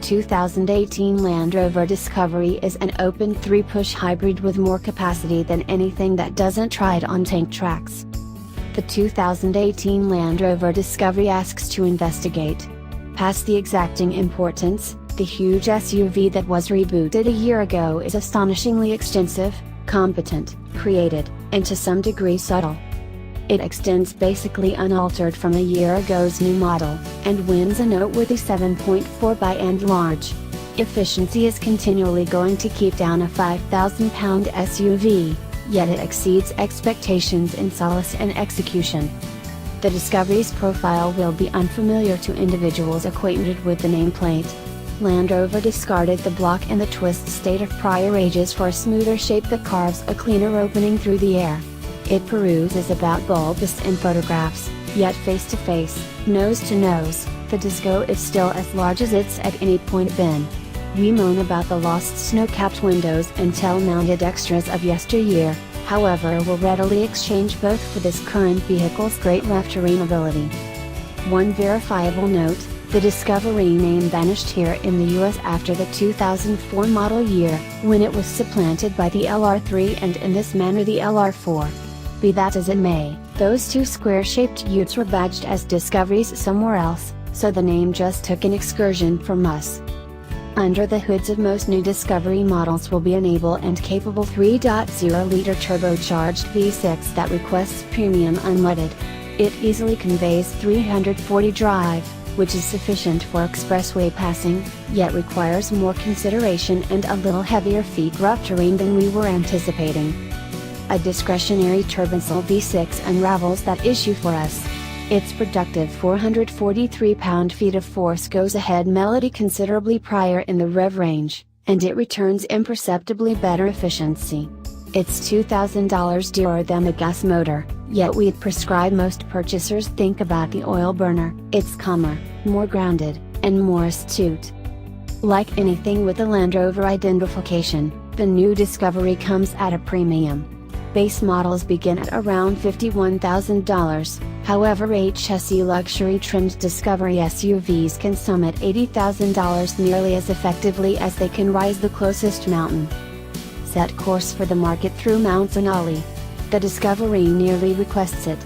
2018 Land Rover Discovery is an open 3-push hybrid with more capacity than anything that doesn't try it on tank tracks. The 2018 Land Rover Discovery asks to investigate. Past the exacting importance, the huge SUV that was rebooted a year ago is astonishingly extensive, competent, created, and to some degree subtle. It extends basically unaltered from a year ago's new model, and wins a noteworthy 7.4 by and large. Efficiency is continually going to keep down a 5,000-pound SUV, yet it exceeds expectations in solace and execution. The Discovery's profile will be unfamiliar to individuals acquainted with the nameplate. Land Rover discarded the block and the twist state of prior ages for a smoother shape that carves a cleaner opening through the air. It peruses about bulbous in photographs, yet face to face, nose to nose, the Disco is still as large as it's at any point been. We moan about the lost snow-capped windows and tail-mounted extras of yesteryear, however we'll readily exchange both for this current vehicle's great left-terrain ability. One verifiable note, the Discovery name vanished here in the US after the 2004 model year, when it was supplanted by the LR3 and in this manner the LR4. Be that as it may, those two square-shaped utes were badged as Discoveries somewhere else, so the name just took an excursion from us. Under the hoods of most new Discovery models will be an able and capable 3.0-liter turbocharged V6 that requests premium unleaded. It easily conveys 340 drive, which is sufficient for expressway passing, yet requires more consideration and a little heavier feet rough terrain than we were anticipating. A discretionary turbocharged V6 unravels that issue for us. Its productive 443 pound-feet of force goes ahead melody considerably prior in the rev range, and it returns imperceptibly better efficiency. It's $2,000 dearer than the gas motor, yet we'd prescribe most purchasers think about the oil burner. It's calmer, more grounded, and more astute. Like anything with the Land Rover identification, the new Discovery comes at a premium. Base models begin at around $51,000, however HSE luxury-trimmed Discovery SUVs can sum at $80,000 nearly as effectively as they can rise the closest mountain. Set course for the market through Mount Sonali. The Discovery nearly requests it.